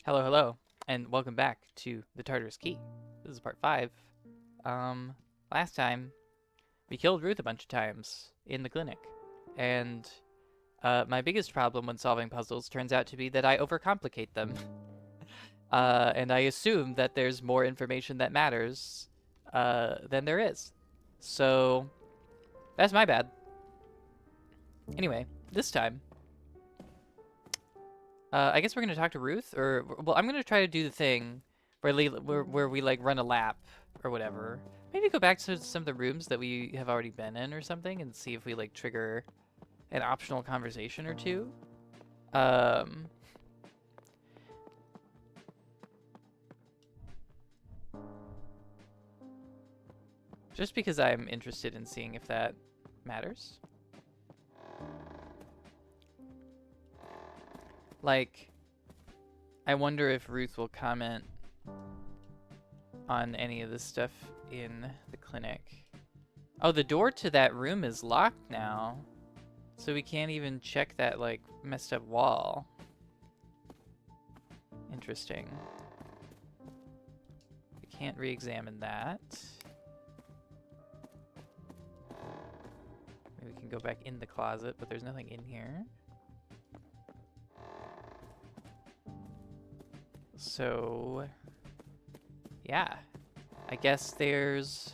Hello, hello, and welcome back to the Tartarus Key. This is part 5. Last time, we killed Ruth a bunch of times in the clinic. And, my biggest problem when solving puzzles turns out to be that I overcomplicate them. And I assume that there's more information that matters, than there is. So, that's my bad. Anyway, this time, I guess we're gonna talk to Ruth, or well, I'm gonna try to do the thing where we like run a lap or whatever. Maybe go back to some of the rooms that we have already been in or something, and see if we like trigger an optional conversation or two. Um, just because I'm interested in seeing if that matters. Like, I wonder if Ruth will comment on any of this stuff in the clinic. Oh, the door to that room is locked now. So we can't even check that, like, messed up wall. Interesting. We can't re-examine that. Maybe we can go back in the closet, but there's nothing in here. So, yeah. I guess there's...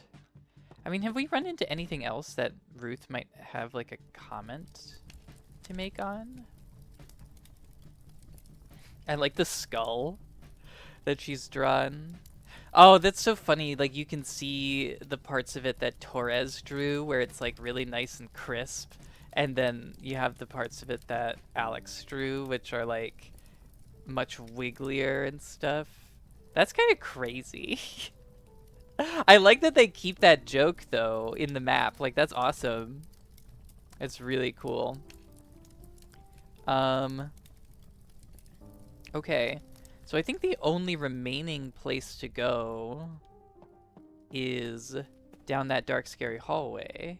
I mean, have we run into anything else that Ruth might have, like, a comment to make on? I like the skull that she's drawn. Oh, that's so funny. Like, you can see the parts of it that Torres drew where it's, like, really nice and crisp. And then you have the parts of it that Alex drew, which are, like, much wigglier and stuff. That's kind of crazy. I like that they keep that joke, though, in the map. Like, that's awesome. It's really cool. Okay. So I think the only remaining place to go is down that dark, scary hallway.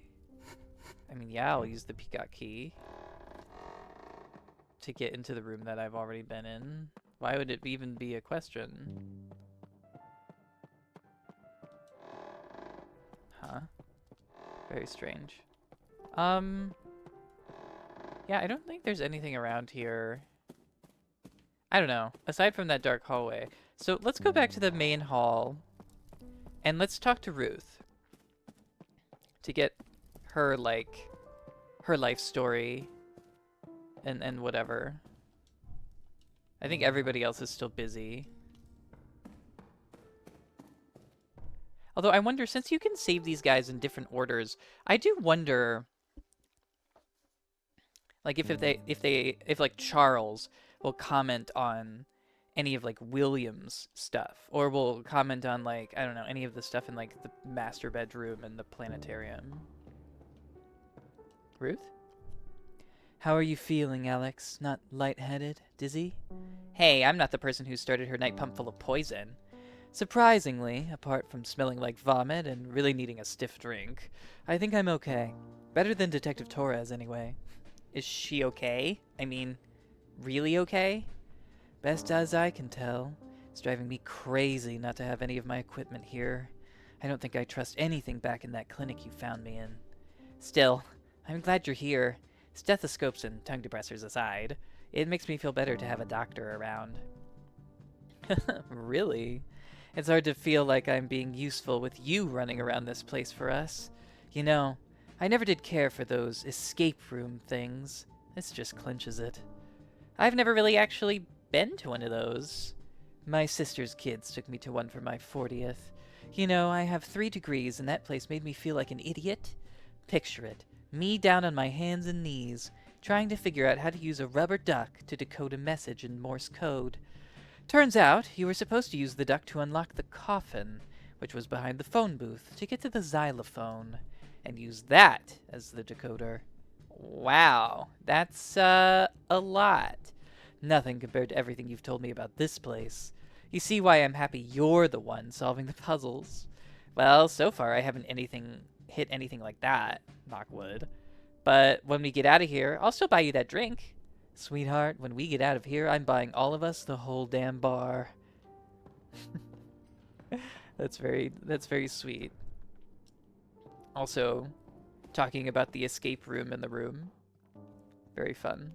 I mean, yeah, I'll use the peacock key to get into the room that I've already been in. Why would it even be a question? Huh? Very strange. Yeah, I don't think there's anything around here. I don't know, aside from that dark hallway. So let's go back to the main hall and let's talk to Ruth to get her, like, her life story and whatever. I think everybody else is still busy. Although I wonder, since you can save these guys in different orders, I do wonder, like, if like Charles will comment on any of like William's stuff, or will comment on, like, I don't know, any of the stuff in like the master bedroom and the planetarium. Ruth? How are you feeling, Alex? Not lightheaded? Dizzy? Hey, I'm not the person who started her night pump full of poison. Surprisingly, apart from smelling like vomit and really needing a stiff drink, I think I'm okay. Better than Detective Torres, anyway. Is she okay? I mean, really okay? Best as I can tell. It's driving me crazy not to have any of my equipment here. I don't think I trust anything back in that clinic you found me in. Still, I'm glad you're here. Stethoscopes and tongue depressors aside, it makes me feel better to have a doctor around. Really? It's hard to feel like I'm being useful with you running around this place for us. You know, I never did care for those escape room things. This just clinches it. I've never really actually been to one of those. My sister's kids took me to one for my 40th. You know, I have 3 degrees and that place made me feel like an idiot. Picture it. Me down on my hands and knees, trying to figure out how to use a rubber duck to decode a message in Morse code. Turns out, you were supposed to use the duck to unlock the coffin, which was behind the phone booth, to get to the xylophone, and use that as the decoder. Wow, that's, a lot. Nothing compared to everything you've told me about this place. You see why I'm happy you're the one solving the puzzles. Well, so far I haven't hit anything like that, knock wood. But when we get out of here, I'll still buy you that drink. Sweetheart, when we get out of here, I'm buying all of us the whole damn bar. That's very sweet. Also, talking about the escape room in the room. Very fun.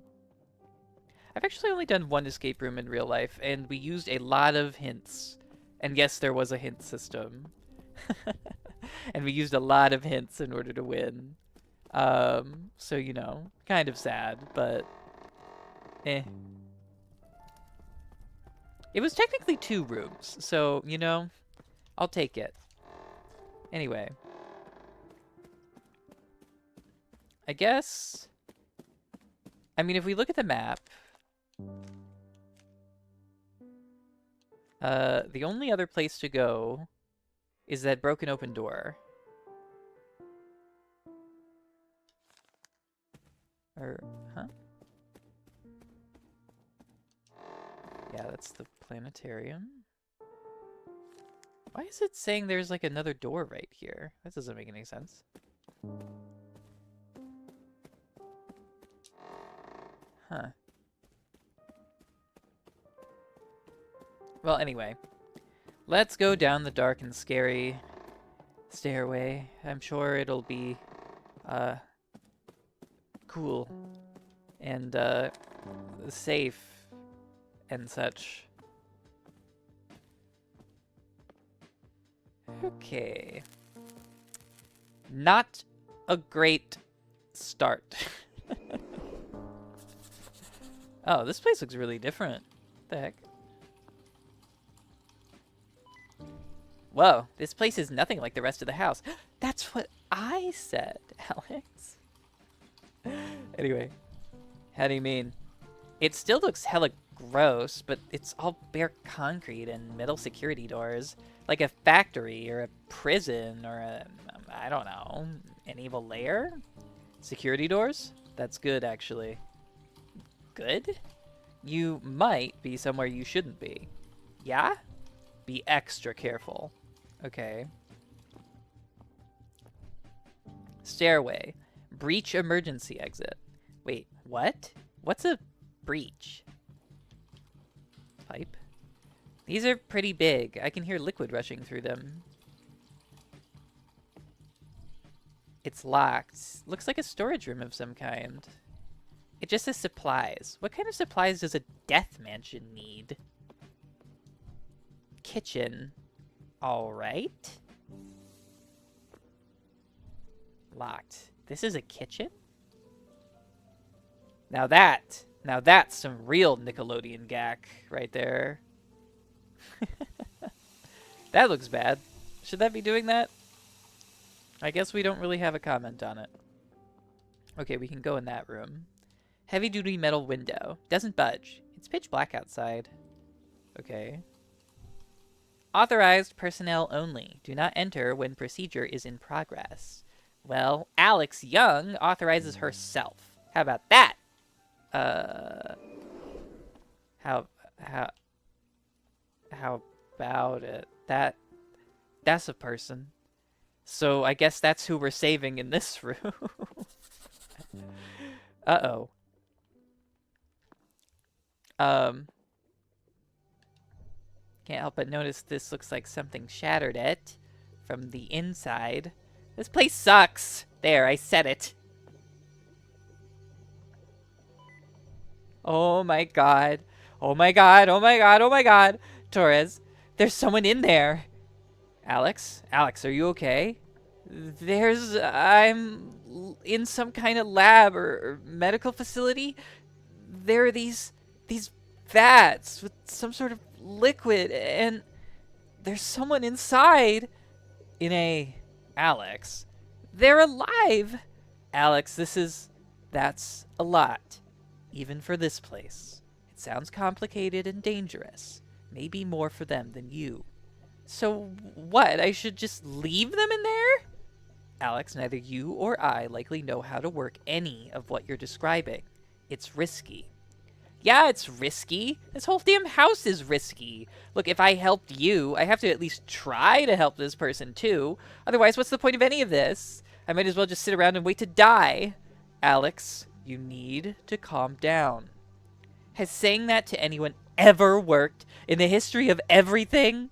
I've actually only done one escape room in real life, and we used a lot of hints. And yes, there was a hint system. And we used a lot of hints in order to win. So, you know, kind of sad, but eh. It was technically 2 rooms, so, you know, I'll take it. Anyway. I guess... I mean, if we look at the map... the only other place to go is that broken open door. Or, huh? Yeah, that's the planetarium. Why is it saying there's like another door right here? That doesn't make any sense. Huh. Well, anyway. Let's go down the dark and scary stairway. I'm sure it'll be, cool. And, safe. And such. Okay. Not a great start. Oh, this place looks really different. What the heck? Whoa, this place is nothing like the rest of the house. That's what I said, Alex. Anyway, how do you mean? It still looks hella gross, but it's all bare concrete and metal security doors. Like a factory or a prison or a, I don't know, an evil lair? Security doors? That's good, actually. Good? You might be somewhere you shouldn't be. Yeah? Be extra careful. Okay. Stairway. Breach emergency exit. Wait, what? What's a breach? Pipe? These are pretty big. I can hear liquid rushing through them. It's locked. Looks like a storage room of some kind. It just says supplies. What kind of supplies does a death mansion need? Kitchen. Alright. Locked. This is a kitchen? Now that's some real Nickelodeon gack right there. That looks bad. Should that be doing that? I guess we don't really have a comment on it. Okay, we can go in that room. Heavy-duty metal window. Doesn't budge. It's pitch black outside. Okay. Authorized personnel only. Do not enter when procedure is in progress. Well, Alex Young authorizes herself. How about that? How about it? That's a person. So I guess that's who we're saving in this room. Uh-oh. Can't help but notice this looks like something shattered it from the inside. This place sucks. There, I said it. Oh my god. Oh my god, oh my god, oh my god. Torres, there's someone in there. Alex? Alex, are you okay? I'm in some kind of lab or medical facility. There are these vats with some sort of liquid, and there's someone inside. Alex, they're alive. Alex, that's a lot. Even for this place. It sounds complicated and dangerous. Maybe more for them than you. So what? I should just leave them in there? Alex, neither you or I likely know how to work any of what you're describing. It's risky. Yeah, it's risky. This whole damn house is risky. Look, if I helped you, I have to at least try to help this person too. Otherwise, what's the point of any of this? I might as well just sit around and wait to die. Alex, you need to calm down. Has saying that to anyone ever worked in the history of everything?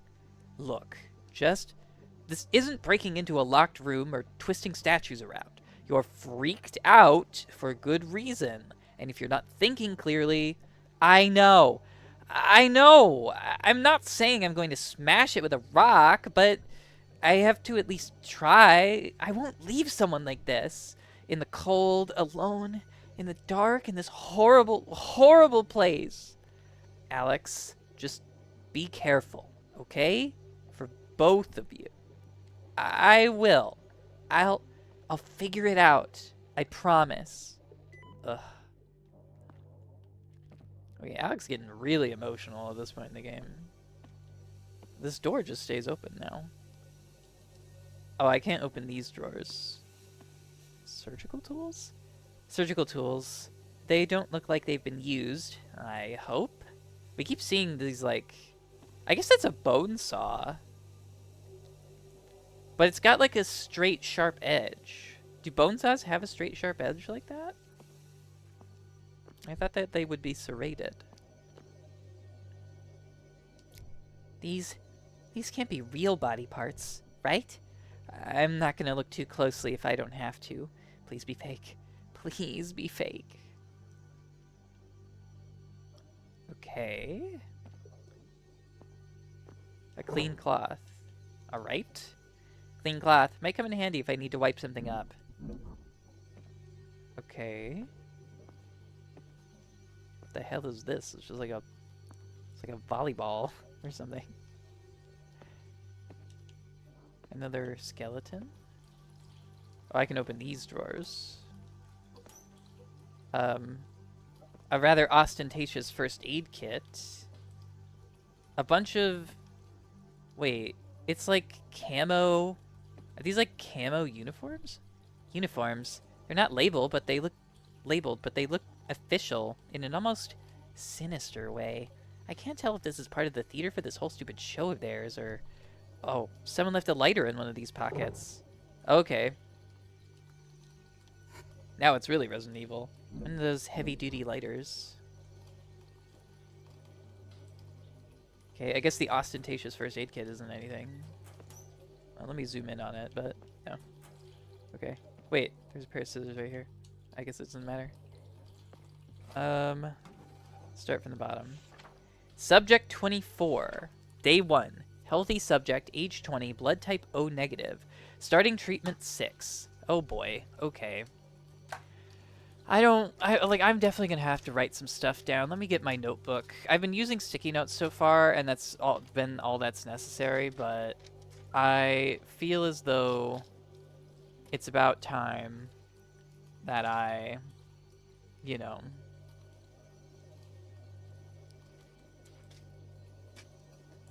Look, this isn't breaking into a locked room or twisting statues around. You're freaked out for good reason. And if you're not thinking clearly, I know. I know. I'm not saying I'm going to smash it with a rock, but I have to at least try. I won't leave someone like this in the cold, alone, in the dark, in this horrible, horrible place. Alex, just be careful, okay? For both of you. I will. I'll figure it out. I promise. Ugh. Okay, Alex is getting really emotional at this point in the game. This door just stays open now. Oh, I can't open these drawers. Surgical tools? Surgical tools. They don't look like they've been used, I hope. We keep seeing these, like... I guess that's a bone saw. But it's got, like, a straight, sharp edge. Do bone saws have a straight, sharp edge like that? I thought that they would be serrated. These can't be real body parts, right? I'm not gonna look too closely if I don't have to. Please be fake. Please be fake. Okay. A clean cloth. Alright. Clean cloth. Might come in handy if I need to wipe something up. Okay. What the hell is this? It's just like a... It's like a volleyball or something. Another skeleton? Oh, I can open these drawers. A rather ostentatious first aid kit. A bunch of... Wait, it's like camo... Are these like camo uniforms? Uniforms. They're not labeled, but they look official in an almost sinister way. I can't tell if this is part of the theater for this whole stupid show of theirs, or... Oh, someone left a lighter in one of these pockets. Okay. Now it's really Resident Evil. One of those heavy-duty lighters. Okay, I guess the ostentatious first aid kit isn't anything. Well, let me zoom in on it, but no. Okay. Wait, there's a pair of scissors right here. I guess it doesn't matter. Start from the bottom. Subject 24. Day 1. Healthy subject, age 20, blood type O negative. Starting treatment 6. Oh boy. Okay. I'm definitely gonna have to write some stuff down. Let me get my notebook. I've been using sticky notes so far, and that's been all that's necessary, but I feel as though it's about time that I, you know,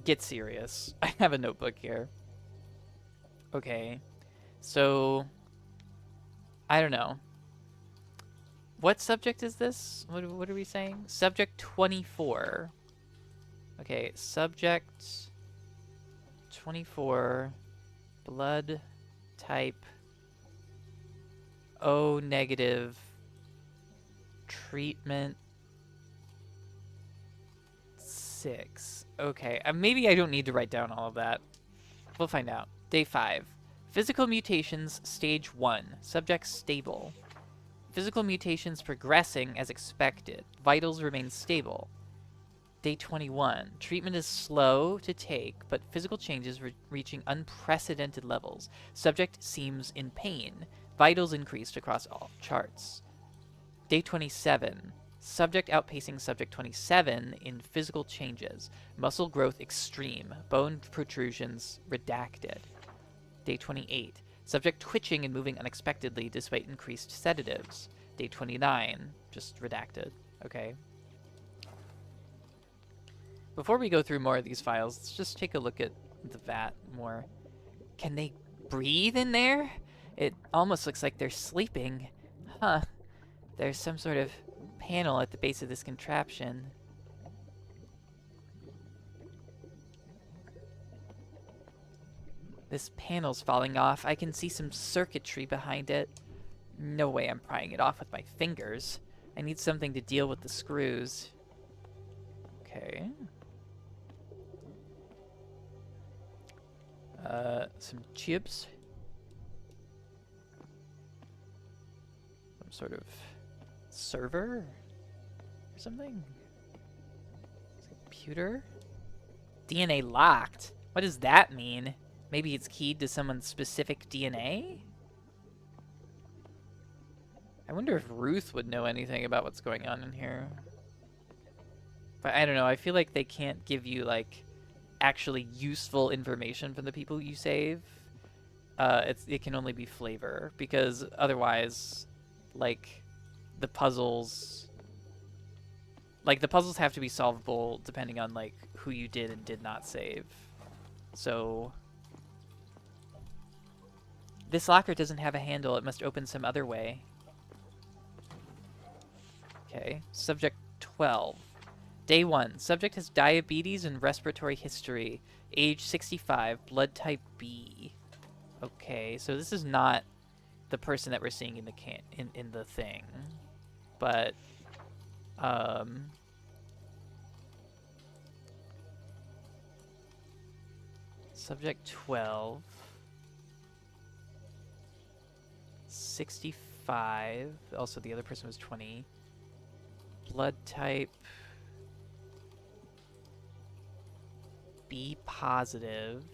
get serious. I have a notebook here. Okay. So, I don't know. What subject is this? What are we saying? Subject 24. Okay, subject 24. Blood type O negative. Treatment 6. Okay, maybe I don't need to write down all of that. We'll find out. Day 5. Physical mutations, stage 1. Subject stable. Physical mutations progressing as expected. Vitals remain stable. Day 21. Treatment is slow to take, but physical changes reaching unprecedented levels. Subject seems in pain. Vitals increased across all charts. Day 27. Subject outpacing subject 27 in physical changes. Muscle growth extreme. Bone protrusions redacted. Day 28. Subject twitching and moving unexpectedly despite increased sedatives. Day 29. Just redacted. Okay. Before we go through more of these files, let's just take a look at the vat more. Can they breathe in there? It almost looks like they're sleeping. Huh. There's some sort of panel at the base of this contraption. This panel's falling off. I can see some circuitry behind it. No way I'm prying it off with my fingers. I need something to deal with the screws. some chips. Some sort of server or something? Computer? DNA locked? What does that mean? Maybe it's keyed to someone's specific DNA? I wonder if Ruth would know anything about what's going on in here. But I don't know, I feel like they can't give you, like, actually useful information from the people you save. It can only be flavor, because otherwise, like, the puzzles have to be solvable depending on, like, who you did and did not save. So this locker doesn't have a handle. It must open some other way. Okay, subject 12. Day 1. Subject has diabetes and respiratory history. Age 65. Blood type B. Okay, so this is not the person that we're seeing in the in the thing. But subject 12. 65. Also, the other person was 20. Blood type B positive.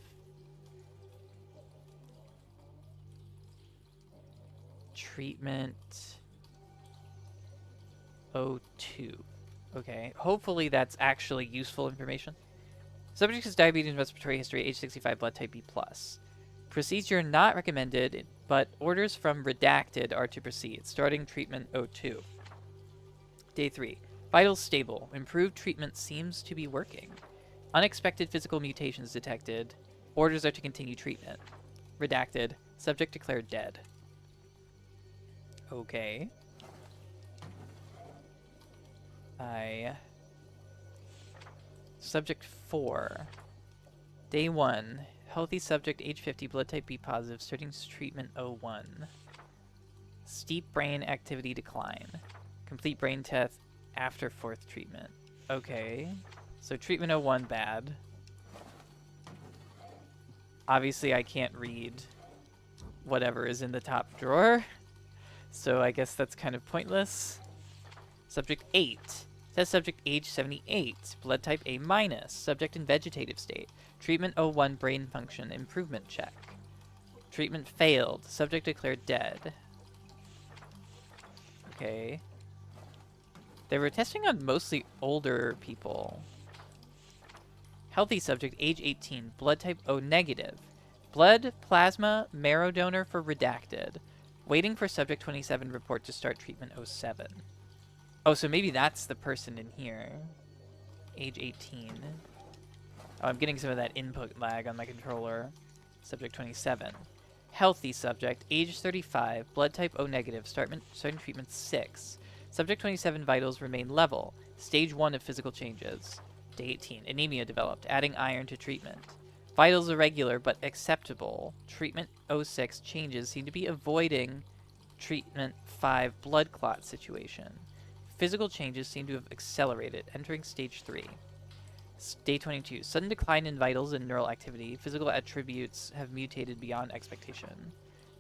Treatment O2. Okay, hopefully that's actually useful information. Subject has diabetes and respiratory history, age 65, blood type B+. Procedure not recommended, but orders from redacted are to proceed. Starting treatment O2. Day 3. Vitals stable. Improved treatment seems to be working. Unexpected physical mutations detected. Orders are to continue treatment. Redacted. Subject declared dead. Okay. Subject 4. Day 1. Healthy subject, age 50, blood type B positive, starting treatment O1. Steep brain activity decline. Complete brain test after 4th treatment. Okay. So treatment O1 bad. Obviously I can't read whatever is in the top drawer. So I guess that's kind of pointless. Subject 8. Says subject age 78. Blood type A-. Subject in vegetative state. Treatment O1 brain function improvement check. Treatment failed. Subject declared dead. Okay. They were testing on mostly older people. Healthy subject, age 18. Blood type O-. Blood, plasma, marrow donor for redacted. Waiting for subject 27 report to start treatment 07. Oh, so maybe that's the person in here. Age 18. Oh, I'm getting some of that input lag on my controller. Subject 27. Healthy subject, age 35, blood type O-. Starting treatment 6. Subject 27 vitals remain level. Stage 1 of physical changes. Day 18. Anemia developed, adding iron to treatment. Vitals irregular but acceptable. Treatment 06 changes seem to be avoiding treatment 5 blood clot situation. Physical changes seem to have accelerated, entering stage 3. Day 22. Sudden decline in vitals and neural activity. Physical attributes have mutated beyond expectation.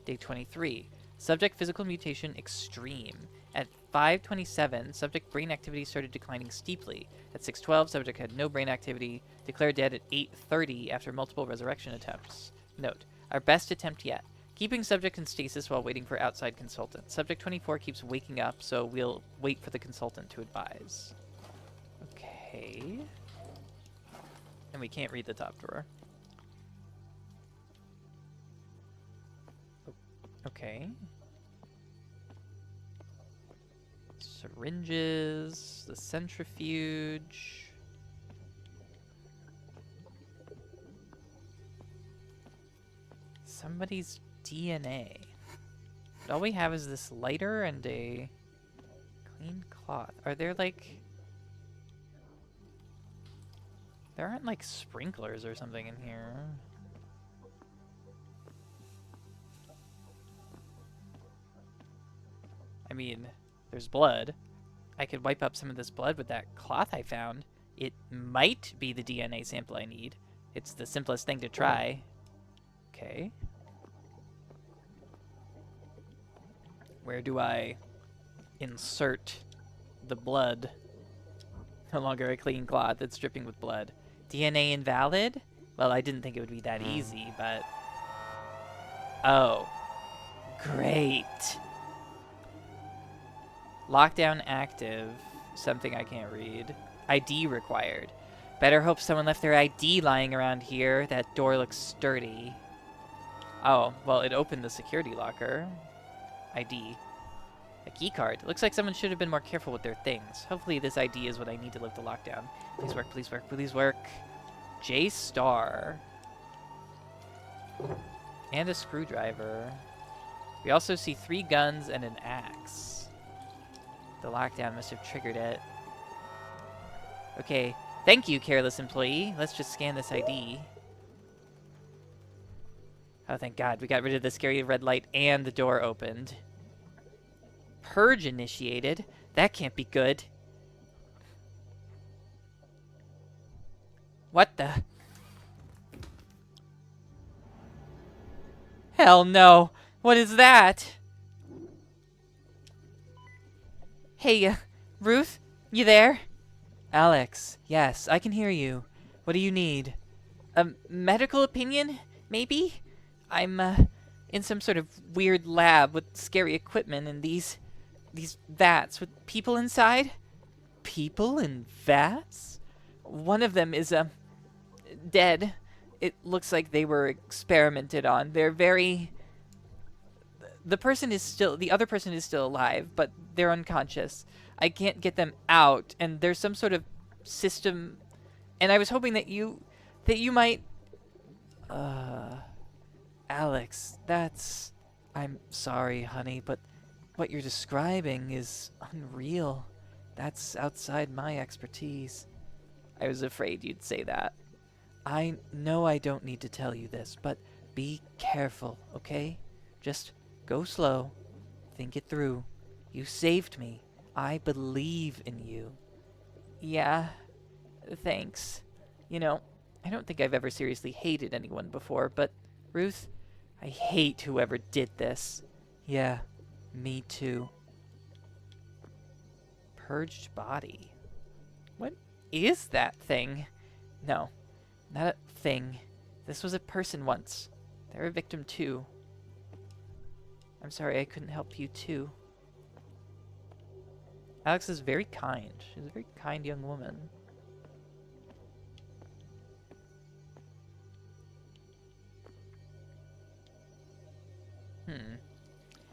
Day 23. Subject physical mutation extreme. At 5:27, subject brain activity started declining steeply. At 6:12, subject had no brain activity. Declared dead at 8:30 after multiple resurrection attempts. Note, our best attempt yet. Keeping subject in stasis while waiting for outside consultant. Subject 24 keeps waking up, so we'll wait for the consultant to advise. Okay. And we can't read the top drawer. Okay. Syringes, the centrifuge. Somebody's DNA. But all we have is this lighter and a clean cloth. Are there like... There aren't like sprinklers or something in here. I mean, there's blood. I could wipe up some of this blood with that cloth I found. It might be the DNA sample I need. It's the simplest thing to try. Okay. Where do I insert the blood? No longer a clean cloth, it's dripping with blood. DNA invalid? Well, I didn't think it would be that easy, but... Oh. Great. Lockdown active. Something I can't read. ID required. Better hope someone left their ID lying around here. That door looks sturdy. Oh, well, it opened the security locker. ID. A key card. Looks like someone should have been more careful with their things. Hopefully this ID is what I need to lift the lockdown. Please work, please work, please work. J star. And a screwdriver. We also see 3 guns and an axe. The lockdown must have triggered it. Okay. Thank you, careless employee. Let's just scan this ID. Oh, thank God. We got rid of the scary red light and the door opened. Purge initiated. That can't be good. What the? Hell no. What is that? Hey, Ruth? You there? Alex, yes, I can hear you. What do you need? A medical opinion, maybe? I'm, in some sort of weird lab with scary equipment and these vats with people inside? People in vats? One of them is, dead. It looks like they were experimented on. They're very... The other person is still alive, but they're unconscious. I can't get them out, and there's some sort of system, and I was hoping that you might... Alex, I'm sorry, honey, but what you're describing is unreal. That's outside my expertise. I was afraid you'd say that. I know I don't need to tell you this, but be careful, okay? Just go slow. Think it through. You saved me. I believe in you. Yeah, thanks. You know, I don't think I've ever seriously hated anyone before, but Ruth, I hate whoever did this. Yeah, me too. Purged body. What is that thing? No, not a thing. This was a person once. They're a victim too. I'm sorry I couldn't help you too. Alex is very kind. She's a very kind young woman.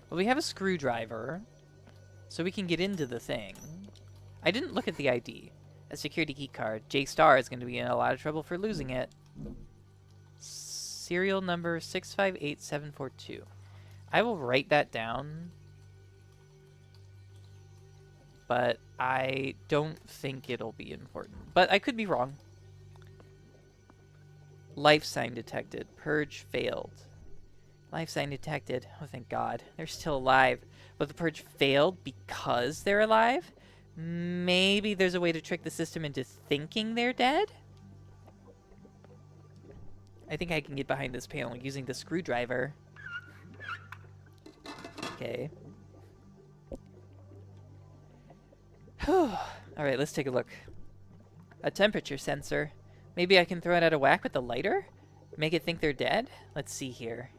Well, we have a screwdriver, so we can get into the thing. I didn't look at the ID. A security key card. J Star is going to be in a lot of trouble for losing it. Serial number 658742. I will write that down, but I don't think it'll be important. But I could be wrong. Life sign detected. Purge failed. Life sign detected. Oh, thank God. They're still alive. But the purge failed because they're alive? Maybe there's a way to trick the system into thinking they're dead? I think I can get behind this panel using the screwdriver. Okay. Alright, let's take a look. A temperature sensor. Maybe I can throw it out of whack with the lighter? Make it think they're dead? Let's see here.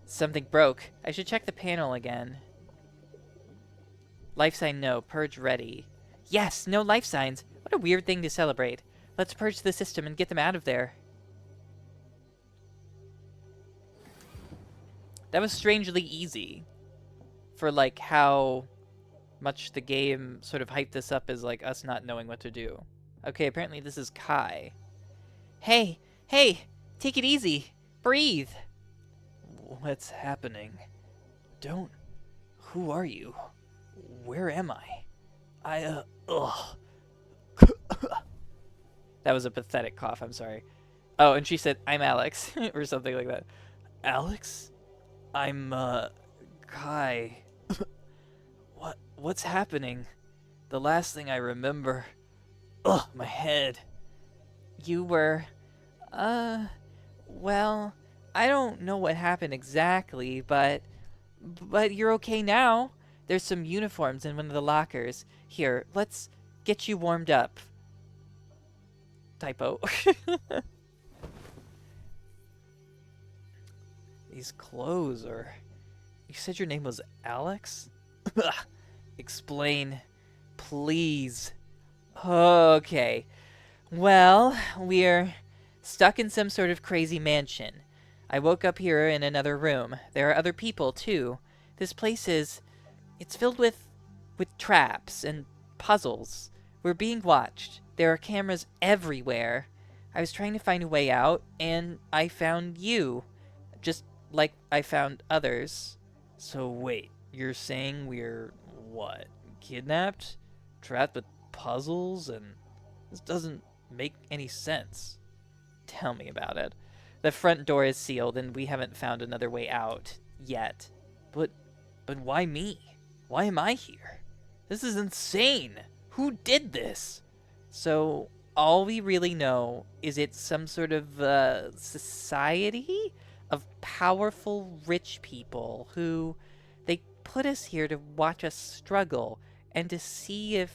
Something broke. I should check the panel again. Life sign no. Purge ready. Yes, no life signs. What a weird thing to celebrate. Let's purge the system and get them out of there. That was strangely easy. For, like, how much the game sort of hyped this up as, like, us not knowing what to do. Okay, apparently this is Kai. Hey! Hey! Take it easy! Breathe! What's happening? Who are you? Where am I? Ugh. That was a pathetic cough, I'm sorry. Oh, and she said, I'm Alex, or something like that. Alex? I'm, Kai. What's happening? The last thing I remember... Ugh, my head. You were, uh, well, I don't know what happened exactly, but you're okay now. There's some uniforms in one of the lockers. Here, let's get you warmed up. Typo. These clothes are... You said your name was Alex? Explain, please. Okay. Well, we're stuck in some sort of crazy mansion. I woke up here in another room. There are other people, too. This place is... It's filled with traps and puzzles. We're being watched. There are cameras everywhere. I was trying to find a way out, and I found you. Just like I found others. So wait, you're saying we're what? Kidnapped? Trapped with puzzles? And this doesn't make any sense. Tell me about it. The front door is sealed and we haven't found another way out yet. But why me? Why am I here? This is insane. Who did this? So all we really know is it's some sort of society of powerful rich people who they put us here to watch us struggle and to see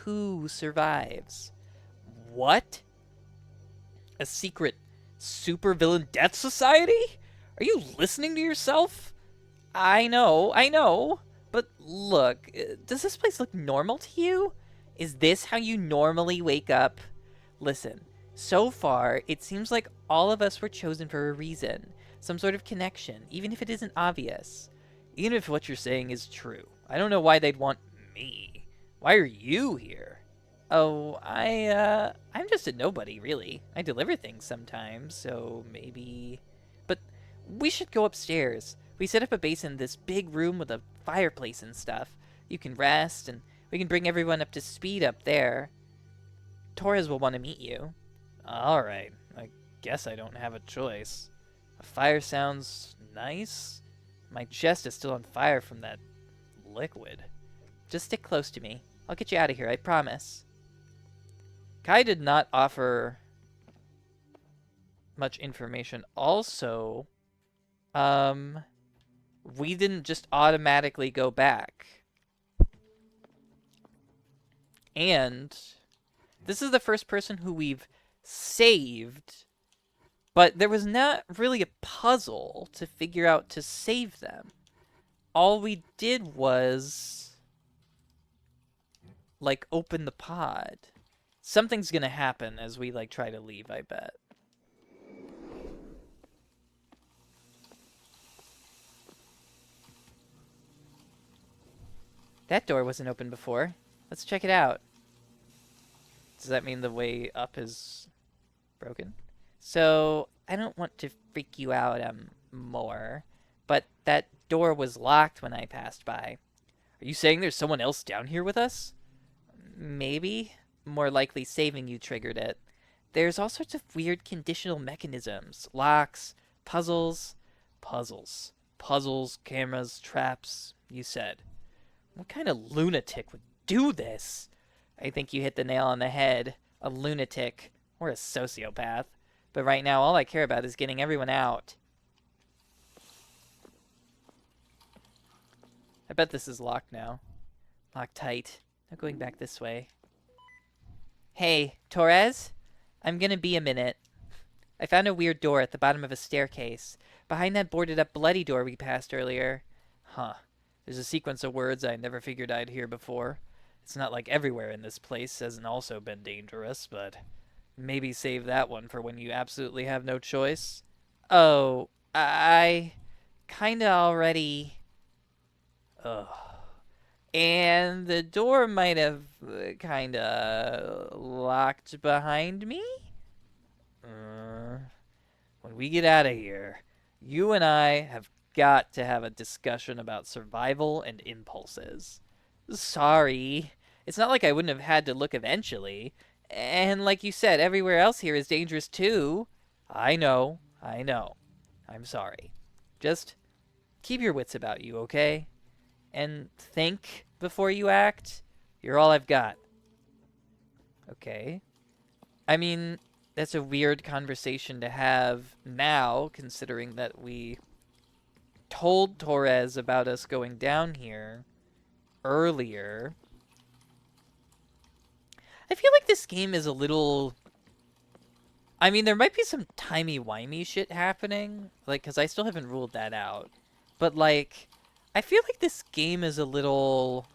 who survives. What? A secret supervillain death society? Are you listening to yourself? I know. But look, does this place look normal to you? Is this how you normally wake up? Listen, so far, it seems like all of us were chosen for a reason. Some sort of connection, even if it isn't obvious. Even if what you're saying is true. I don't know why they'd want me. Why are you here? Oh, I'm just a nobody, really. I deliver things sometimes, so maybe... But we should go upstairs. We set up a base in this big room with a fireplace and stuff. You can rest, and we can bring everyone up to speed up there. Torres will want to meet you. Alright, I guess I don't have a choice. A fire sounds nice. My chest is still on fire from that liquid. Just stick close to me. I'll get you out of here, I promise. Kai did not offer much information. Also, we didn't just automatically go back. And this is the first person who we've saved, but there was not really a puzzle to figure out to save them. All we did was, like, open the pod. Something's gonna happen as we, like, try to leave, I bet. That door wasn't open before. Let's check it out. Does that mean the way up is broken? So, I don't want to freak you out more, but that door was locked when I passed by. Are you saying there's someone else down here with us? Maybe. More likely saving you triggered it. There's all sorts of weird conditional mechanisms. Locks, puzzles. Puzzles, cameras, traps, you said. What kind of lunatic would do this? I think you hit the nail on the head. A lunatic. Or a sociopath. But right now, all I care about is getting everyone out. I bet this is locked now. Locked tight. No going back this way. Hey, Torres? I'm gonna be a minute. I found a weird door at the bottom of a staircase. Behind that boarded up bloody door we passed earlier. Huh. There's a sequence of words I never figured I'd hear before. It's not like everywhere in this place hasn't also been dangerous, but maybe save that one for when you absolutely have no choice. Oh, I kinda already... Ugh. And the door might have kinda locked behind me? When we get out of here, you and I have got to have a discussion about survival and impulses. Sorry. It's not like I wouldn't have had to look eventually. And like you said, everywhere else here is dangerous too. I know. I'm sorry. Just keep your wits about you, okay? And think before you act. You're all I've got. Okay. I mean, that's a weird conversation to have now, considering that we told Torres about us going down here earlier. I feel like this game is a little. I mean, there might be some timey-wimey shit happening, like, because I still haven't ruled that out. But, like, I feel like this game is a little.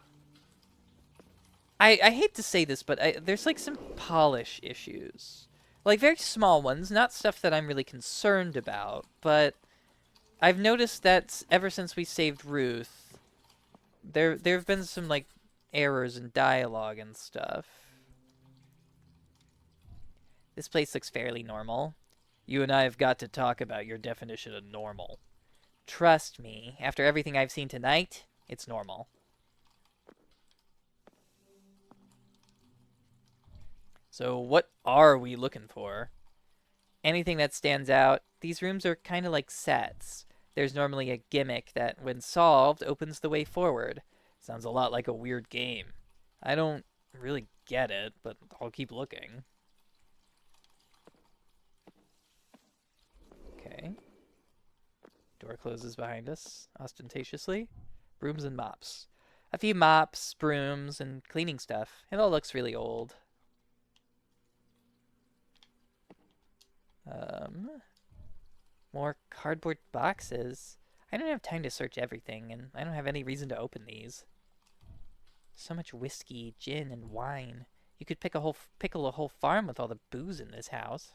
I hate to say this, but there's, like, some polish issues. Like, very small ones, not stuff that I'm really concerned about, but I've noticed that ever since we saved Ruth, there have been some, like, errors in dialogue and stuff. This place looks fairly normal. You and I have got to talk about your definition of normal. Trust me, after everything I've seen tonight, it's normal. So what are we looking for? Anything that stands out. These rooms are kind of like sets. There's normally a gimmick that, when solved, opens the way forward. Sounds a lot like a weird game. I don't really get it, but I'll keep looking. Okay. Door closes behind us, ostentatiously. Brooms and mops. A few mops, brooms, and cleaning stuff. It all looks really old. More cardboard boxes. I don't have time to search everything, and I don't have any reason to open these. So much whiskey, gin, and wine. You could pickle a whole farm with all the booze in this house.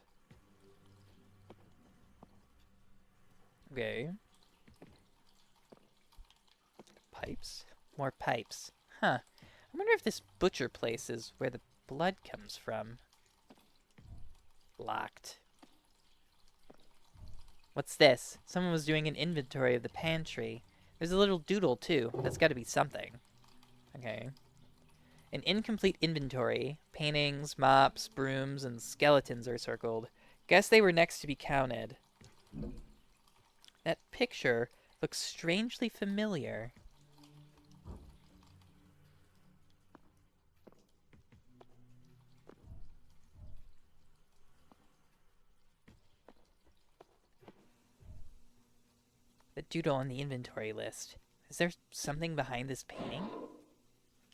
Okay. Pipes? More pipes. Huh. I wonder if this butcher place is where the blood comes from. Locked. What's this? Someone was doing an inventory of the pantry. There's a little doodle, too. That's got to be something. Okay. An incomplete inventory. Paintings, mops, brooms, and skeletons are circled. Guess they were next to be counted. That picture looks strangely familiar. The doodle on the inventory list. Is there something behind this painting?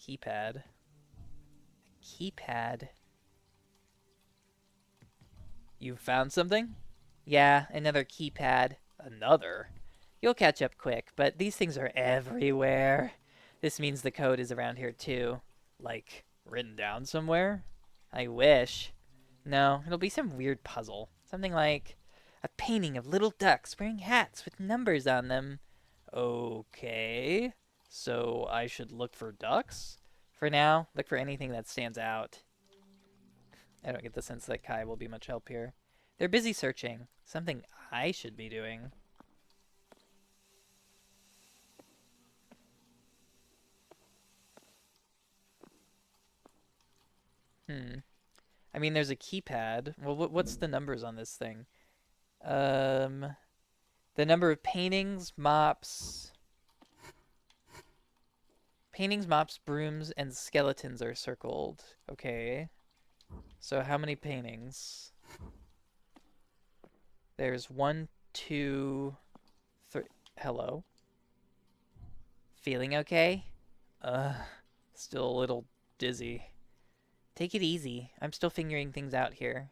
Keypad. Keypad. You found something? Yeah, another keypad. Another? You'll catch up quick, but these things are everywhere. This means the code is around here too. Like, written down somewhere? I wish. No, it'll be some weird puzzle. Something like a painting of little ducks wearing hats with numbers on them. Okay. So I should look for ducks? For now, look for anything that stands out. I don't get the sense that Kai will be much help here. They're busy searching. Something I should be doing. I mean, there's a keypad. Well, what's the numbers on this thing? The number of paintings, mops, brooms, and skeletons are circled. Okay. So how many paintings? There's 1, 2, 3. Hello. Feeling okay? Still a little dizzy. Take it easy. I'm still figuring things out here.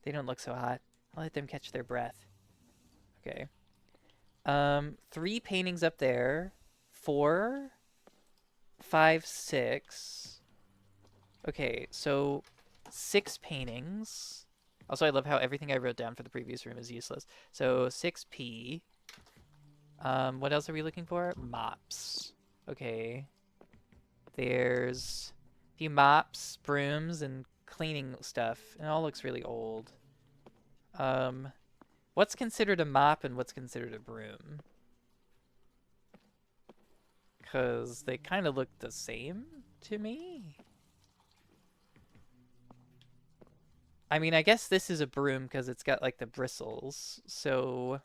They don't look so hot. I'll let them catch their breath. Okay. 3 paintings up there. 4, 5, 6. Okay, so 6 paintings. Also, I love how everything I wrote down for the previous room is useless. So 6p. What else are we looking for? Mops. Okay. There's a few mops, brooms, and cleaning stuff. It all looks really old. What's considered a mop and what's considered a broom? Because they kind of look the same to me. I mean, I guess this is a broom because it's got, like, the bristles. So,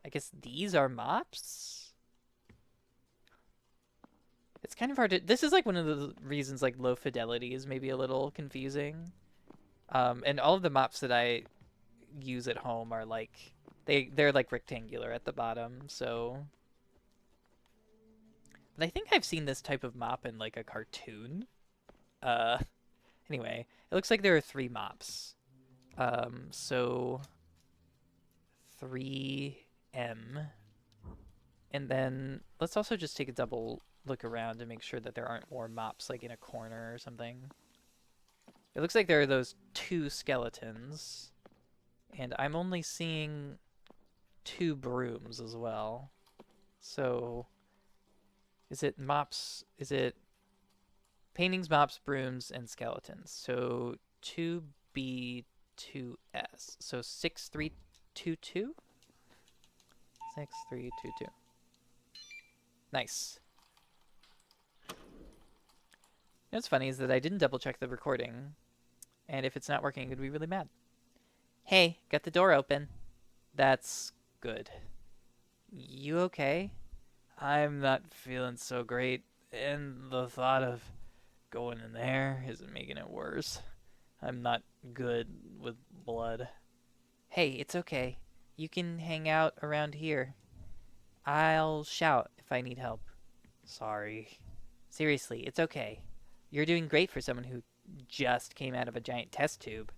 I guess these are mops? It's kind of hard to... This is like one of the reasons like low fidelity is maybe a little confusing. And all of the mops that I use at home are like... They're like rectangular at the bottom, so... But I think I've seen this type of mop in like a cartoon. Uh, anyway, it looks like there are 3 mops. So 3M. And then let's also just take a double look around to make sure that there aren't more mops like in a corner or something. It looks like there are those 2 skeletons. And I'm only seeing 2 brooms as well. So is it mops? Is it paintings, mops, brooms, and skeletons? So 2B, 2S. So 6322? 6322. Nice. You know what's funny is that I didn't double check the recording, and if it's not working, I'm gonna be really mad. Hey, got the door open. That's good. You okay? I'm not feeling so great, and the thought of going in there isn't making it worse. I'm not good with blood. Hey, it's okay. You can hang out around here. I'll shout if I need help. Sorry. Seriously, it's okay. You're doing great for someone who just came out of a giant test tube.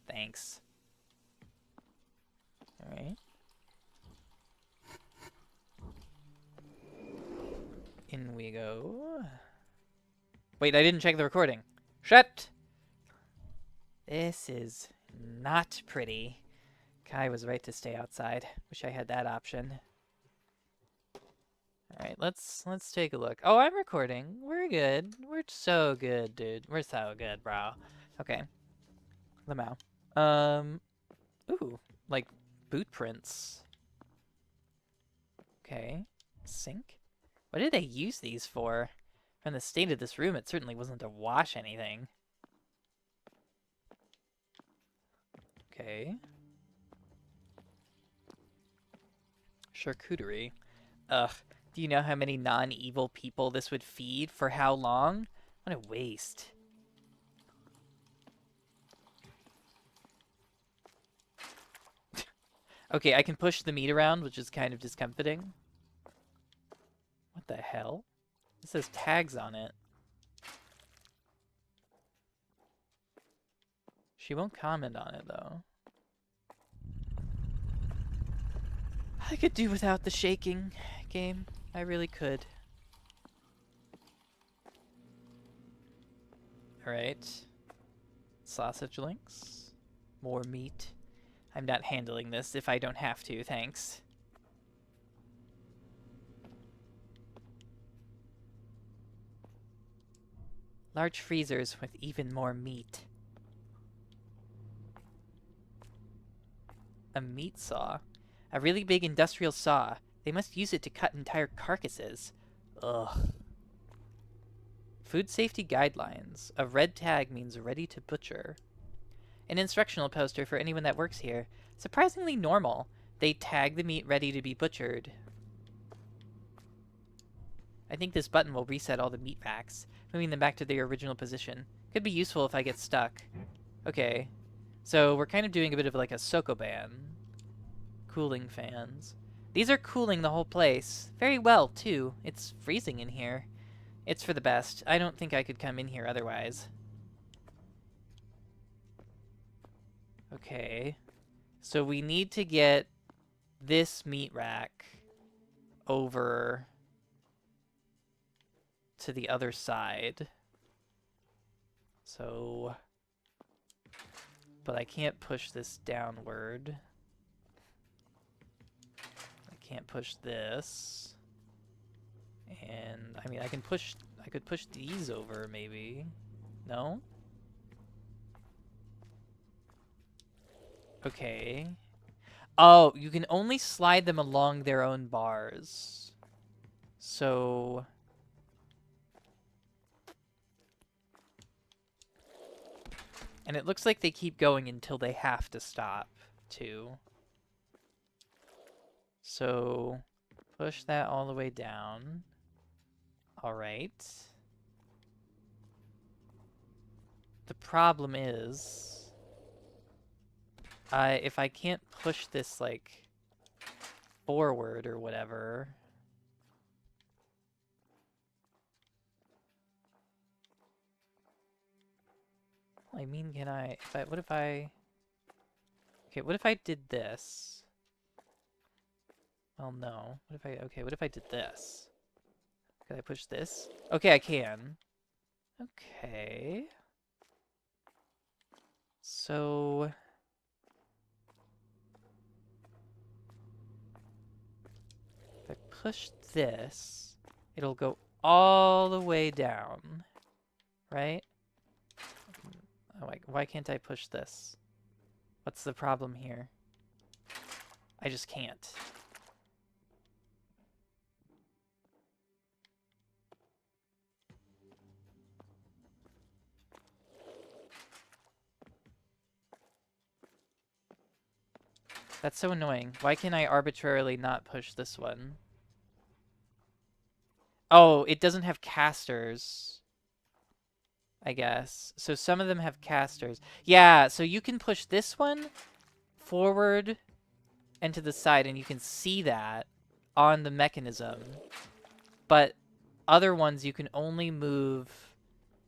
Thanks. Alright. In we go. Wait, I didn't check the recording. Shut! This is not pretty. Kai was right to stay outside. Wish I had that option. Alright, let's take a look. Oh, I'm recording. We're good. We're so good, dude. We're so good, bro. Okay. Lamau. Ooh, like boot prints. Okay. Sink? What did they use these for? From the state of this room, it certainly wasn't to wash anything. Okay. Charcuterie. Ugh. Do you know how many non-evil people this would feed? For how long? What a waste. Okay, I can push the meat around, which is kind of discomforting. What the hell? It says tags on it. She won't comment on it, though. I could do without the shaking game. I really could. Alright. Sausage links. More meat. I'm not handling this if I don't have to, thanks. Large freezers with even more meat. A meat saw? A really big industrial saw. They must use it to cut entire carcasses. Ugh. Food safety guidelines. A red tag means ready to butcher. An instructional poster for anyone that works here. Surprisingly normal. They tag the meat ready to be butchered. I think this button will reset all the meat packs, moving them back to their original position. Could be useful if I get stuck. Okay. So we're kind of doing a bit of like a Sokoban. Cooling fans. These are cooling the whole place. Very well, too. It's freezing in here. It's for the best. I don't think I could come in here otherwise. Okay. So we need to get this meat rack over to the other side. So... But I can't push this downward. I can't push this. And, I mean, I could push these over, maybe. No? Okay. Oh, you can only slide them along their own bars. So... And it looks like they keep going until they have to stop, too. So, push that all the way down. All right. The problem is, if I can't push this, like, forward or whatever... I mean, can I... what if I... Okay, what if I did this? Well, no. What if I... Okay, what if I did this? Can I push this? Okay, I can. Okay. So... if I push this, it'll go all the way down, right? Oh, why can't I push this? What's the problem here? I just can't. That's so annoying. Why can I arbitrarily not push this one? Oh, it doesn't have casters, I guess. So some of them have casters. Yeah, so you can push this one forward and to the side, and you can see that on the mechanism. But other ones you can only move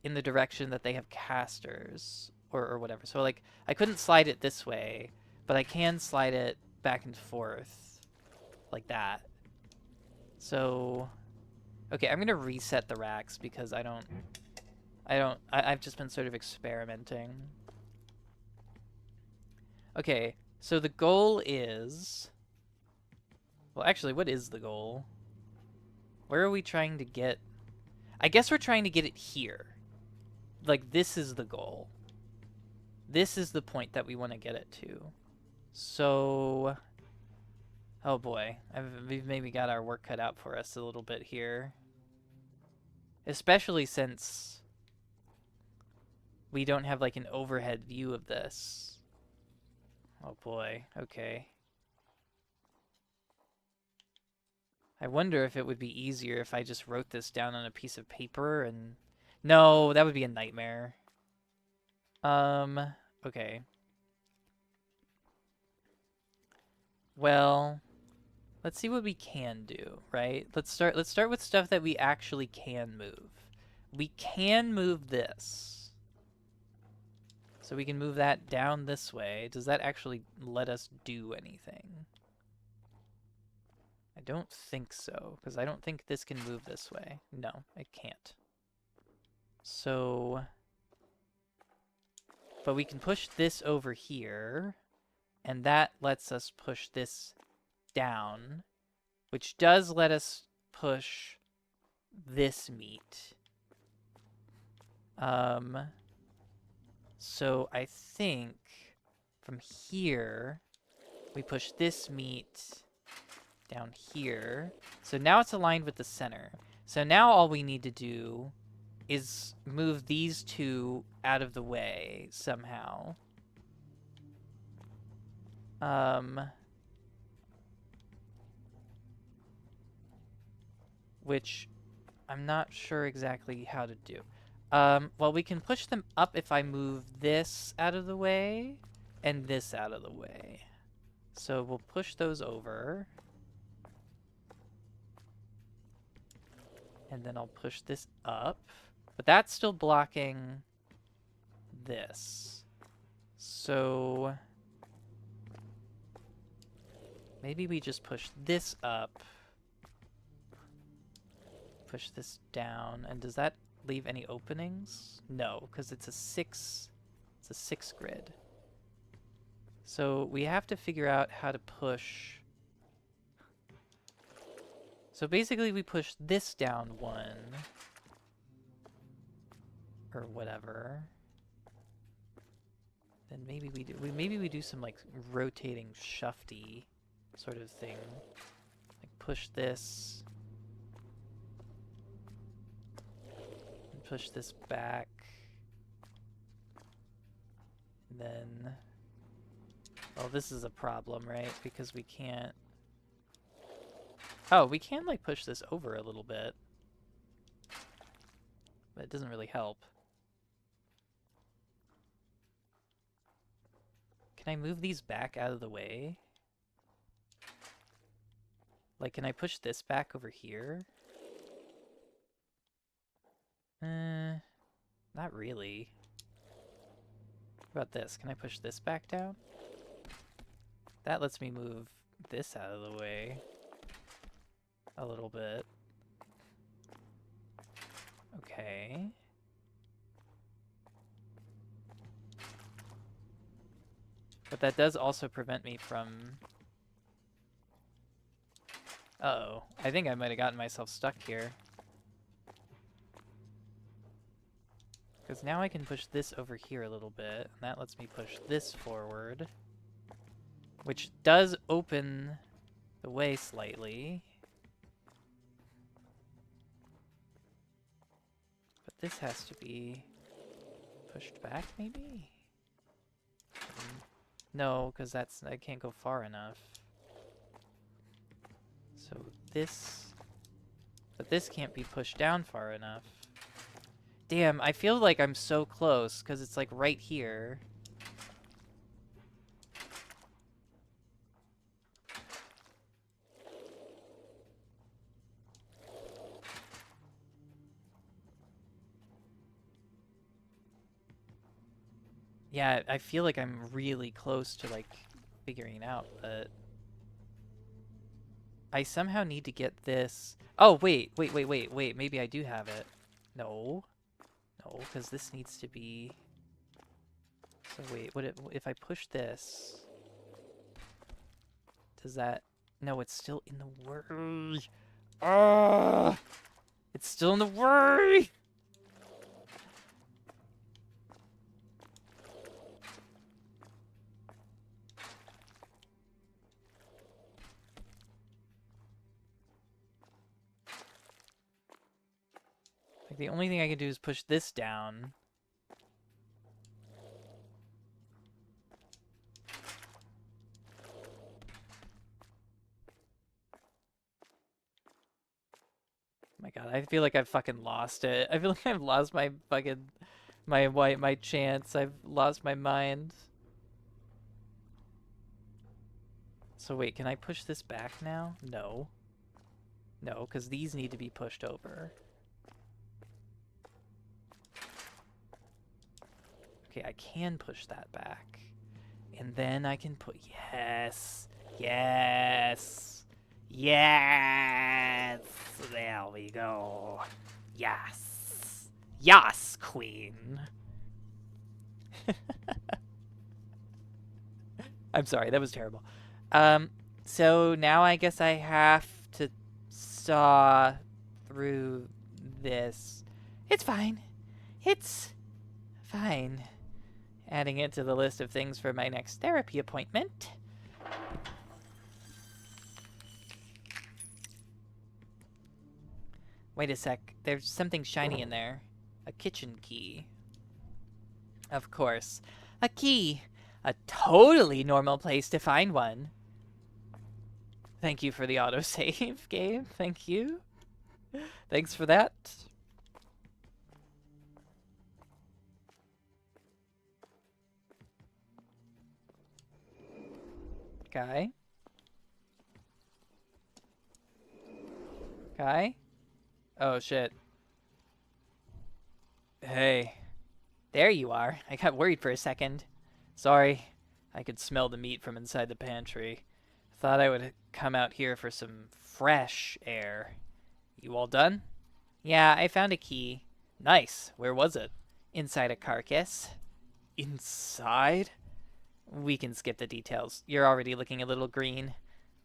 in the direction that they have casters or whatever. So, like, I couldn't slide it this way, but I can slide it back and forth like that. So, okay, I'm gonna reset the racks because I've just been sort of experimenting. Okay, so the goal is... Well, actually, what is the goal? Where are we trying to get... I guess we're trying to get it here. Like, this is the goal. This is the point that we want to get it to. So... Oh boy, we've maybe got our work cut out for us a little bit here. Especially since we don't have, like, an overhead view of this. Oh boy, okay. I wonder if it would be easier if I just wrote this down on a piece of paper and... No, that would be a nightmare. Okay. Well, let's see what we can do, right? Let's start with stuff that we actually can move. We can move this. So we can move that down this way. Does that actually let us do anything? I don't think so, because I don't think this can move this way. No, it can't. So... But we can push this over here, and that lets us push this down, which does let us push this meat. So I think from here, we push this meat down here. So now it's aligned with the center. So now all we need to do is move these two out of the way somehow. Which I'm not sure exactly how to do. Well, we can push them up if I move this out of the way and this out of the way. So we'll push those over. And then I'll push this up. But that's still blocking this. So maybe we just push this up. Push this down. And does that leave any openings? No, because it's a 6 grid. So we have to figure out how to push. So basically we push this down one. Or whatever. Then maybe we do some like rotating shufty sort of thing. Like push this. And push this back. And then... Well, this is a problem, right? Because we can't... Oh, we can like push this over a little bit. it doesn't really help. Can I move these back out of the way? Like, can I push this back over here? Not really. What about this? Can I push this back down? That lets me move this out of the way a little bit. Okay. But that does also prevent me from... Uh-oh. I think I might have gotten myself stuck here. Because now I can push this over here a little bit, and that lets me push this forward. Which does open the way slightly. But this has to be pushed back, maybe? No, because I can't go far enough. So this... But this can't be pushed down far enough. Damn, I feel like I'm so close, because it's like right here. Yeah, I feel like I'm really close to, like, figuring it out, but... I somehow need to get this... Oh, wait, maybe I do have it. No. No, because this needs to be... So wait, if I push this... Does that... No, it's still in the way. Ah! It's still in the way! Like, the only thing I can do is push this down. My god, I feel like I've fucking lost it. I feel like I've lost my fucking... My chance. I've lost my mind. So wait, can I push this back now? No. No, because these need to be pushed over. Okay, I can push that back. And then I can put... Yes! Yes! Yes! There we go. Yes! Yes, queen! I'm sorry, that was terrible. So now I guess I have to saw through this. It's fine. It's fine. Adding it to the list of things for my next therapy appointment. Wait a sec. There's something shiny in there. A kitchen key. Of course. A key. A totally normal place to find one. Thank you for the autosave, game. Thank you. Thanks for that. Guy? Guy? Oh, shit. Hey. There you are. I got worried for a second. Sorry. I could smell the meat from inside the pantry. Thought I would come out here for some fresh air. You all done? Yeah, I found a key. Nice. Where was it? Inside a carcass. Inside? We can skip the details. You're already looking a little green.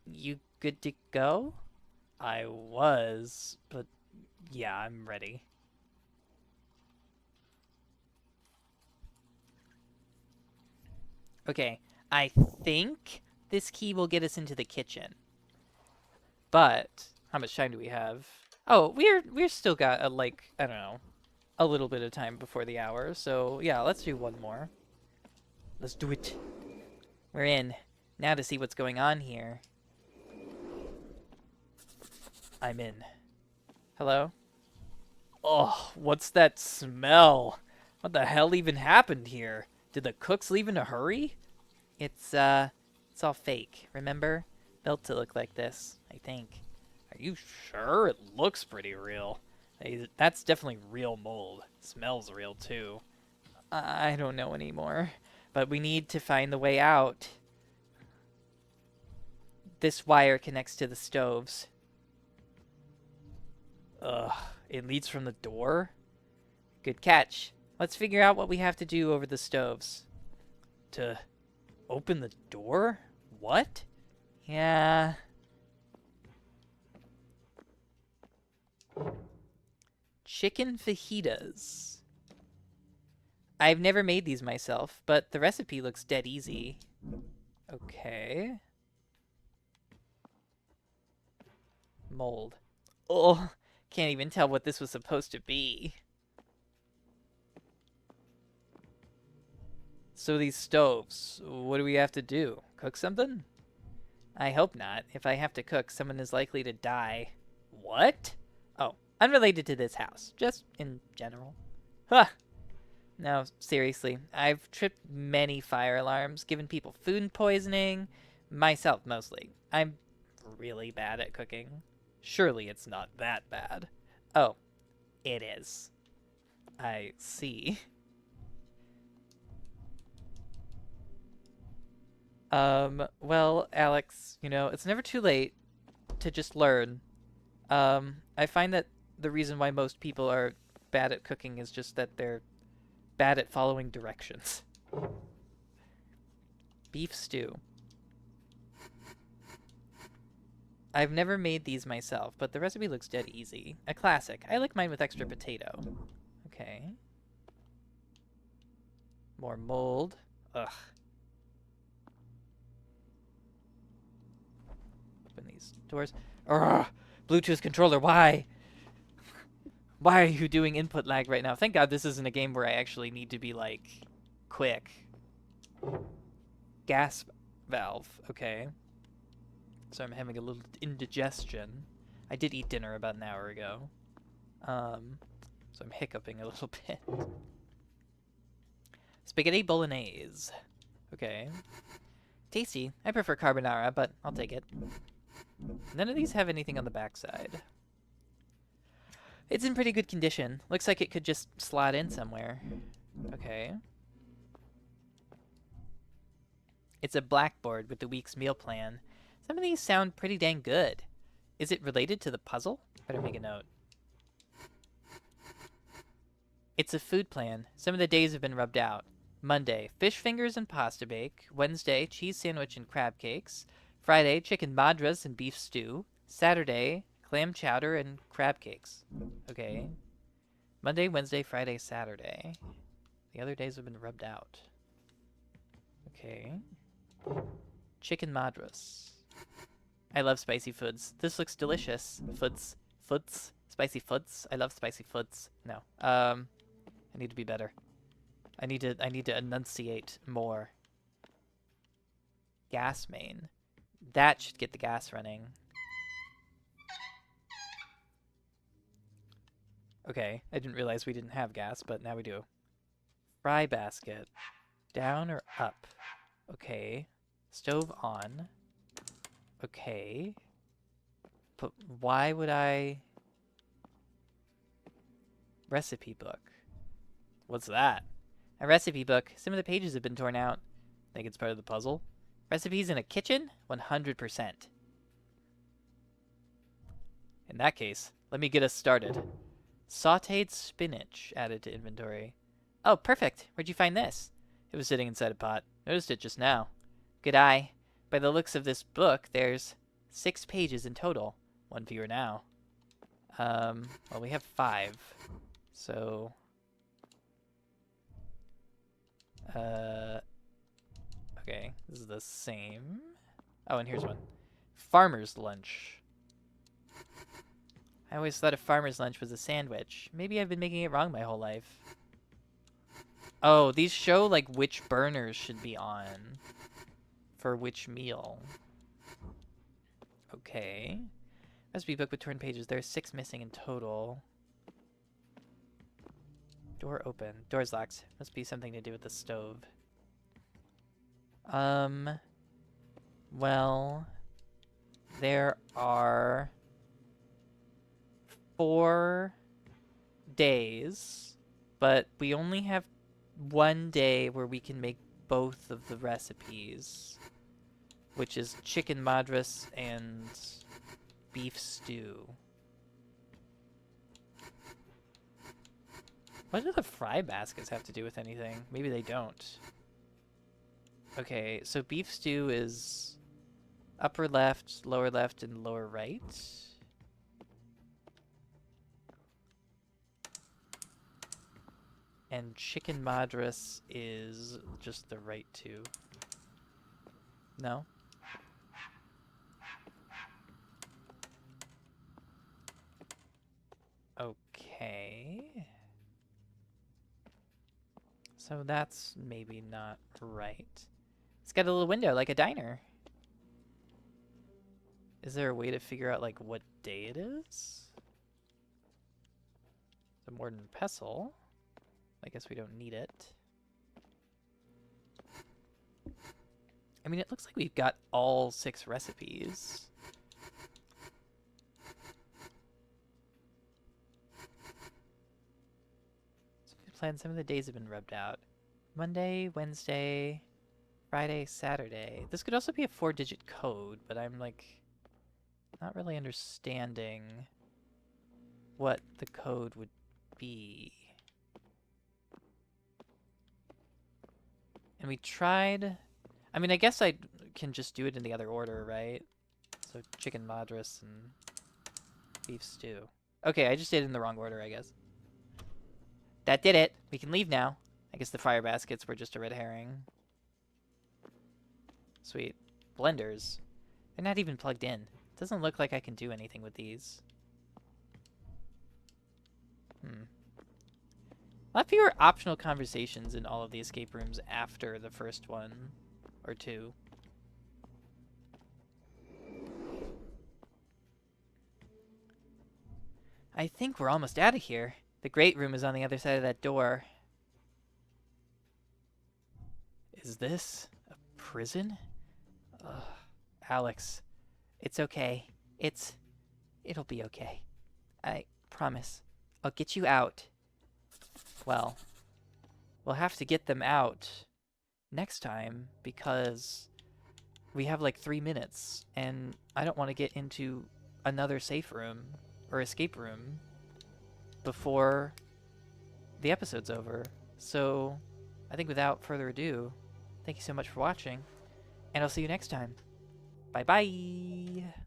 You good to go? I was, but yeah, I'm ready. Okay, I think this key will get us into the kitchen. But how much time do we have? Oh, we're still got a, like, I don't know, a little bit of time before the hour. So yeah, let's do one more. Let's do it. We're in. Now to see what's going on here. I'm in. Hello? Oh, what's that smell? What the hell even happened here? Did the cooks leave in a hurry? It's all fake, remember? Built to look like this, I think. Are you sure? It looks pretty real. Hey, that's definitely real mold. Smells real, too. I don't know anymore. But we need to find the way out. This wire connects to the stoves. Ugh, it leads from the door? Good catch. Let's figure out what we have to do over the stoves. To open the door? What? Yeah. Chicken fajitas. I've never made these myself, but the recipe looks dead easy. Okay. Mold. Oh, can't even tell what this was supposed to be. So these stoves, what do we have to do? Cook something? I hope not. If I have to cook, someone is likely to die. What? Oh, unrelated to this house. Just in general. Huh. No, seriously. I've tripped many fire alarms, given people food poisoning. Myself, mostly. I'm really bad at cooking. Surely it's not that bad. Oh, it is. I see. Well, Alex, it's never too late to just learn. I find that the reason why most people are bad at cooking is just that they're bad at following directions. Beef stew. I've never made these myself, but the recipe looks dead easy. A classic. I like mine with extra potato. Okay. More mold. Ugh. Open these doors. Ugh! Bluetooth controller, why? Why are you doing input lag right now? Thank God this isn't a game where I actually need to be, like, quick. Gas valve. Okay. So I'm having a little indigestion. I did eat dinner about an hour ago. So I'm hiccuping a little bit. Spaghetti bolognese. Okay. Tasty. I prefer carbonara, but I'll take it. None of these have anything on the backside. It's in pretty good condition. Looks like it could just slot in somewhere. Okay. It's a blackboard with the week's meal plan. Some of these sound pretty dang good. Is it related to the puzzle? Better make a note. It's a food plan. Some of the days have been rubbed out. Monday, fish fingers and pasta bake. Wednesday, cheese sandwich and crab cakes. Friday, chicken madras and beef stew. Saturday, clam chowder and crab cakes. Okay. Monday, Wednesday, Friday, Saturday. The other days have been rubbed out. Okay. Chicken madras. I love spicy foods. This looks delicious. Foods. Spicy foods. I love spicy foods. No. I need to be better. I need to enunciate more. Gas main. That should get the gas running. Okay, I didn't realize we didn't have gas, but now we do. Fry basket. Down or up? Okay. Stove on. Okay. But why would I... Recipe book. What's that? A recipe book. Some of the pages have been torn out. Think it's part of the puzzle? Recipes in a kitchen? 100%. In that case, let me get us started. Sauteed spinach added to inventory. Oh, perfect. Where'd you find this? It was sitting inside a pot. Noticed it just now. Good eye. By the looks of this book, there's 6 pages in total. 1 fewer now. Well, we have 5. So... okay, this is the same. Oh, and here's one. Farmer's lunch. I always thought a farmer's lunch was a sandwich. Maybe I've been making it wrong my whole life. Oh, these show, like, which burners should be on for which meal. Okay. Recipe book with torn pages. There's 6 missing in total. Door open. Door's locked. Must be something to do with the stove. Well, there are 4 days, but we only have 1 day where we can make both of the recipes, which is chicken madras and beef stew. What do the fry baskets have to do with anything? Maybe they don't. Okay, so beef stew is upper left, and lower right. And chicken madras is just the right 2. No? Okay. So that's maybe not right. It's got a little window like a diner. Is there a way to figure out like what day it is? The Morden pestle. I guess we don't need it. I mean, it looks like we've got all 6 recipes. Plan. Some of the days have been rubbed out. Monday, Wednesday, Friday, Saturday. This could also be a 4-digit code, but I'm like not really understanding what the code would be. And we tried... I mean, I guess I can just do it in the other order, right? So chicken madras and beef stew. Okay, I just did it in the wrong order, I guess. That did it. We can leave now. I guess the fire baskets were just a red herring. Sweet. Blenders. They're not even plugged in. Doesn't look like I can do anything with these. A lot fewer optional conversations in all of the escape rooms after the first one. Or 2. I think we're almost out of here. The great room is on the other side of that door. Is this a prison? Ugh. Alex, it's okay. It'll be okay. I promise. I'll get you out. Well, we'll have to get them out next time because we have like 3 minutes and I don't want to get into another safe room or escape room before the episode's over. So I think without further ado, thank you so much for watching, and I'll see you next time. Bye-bye!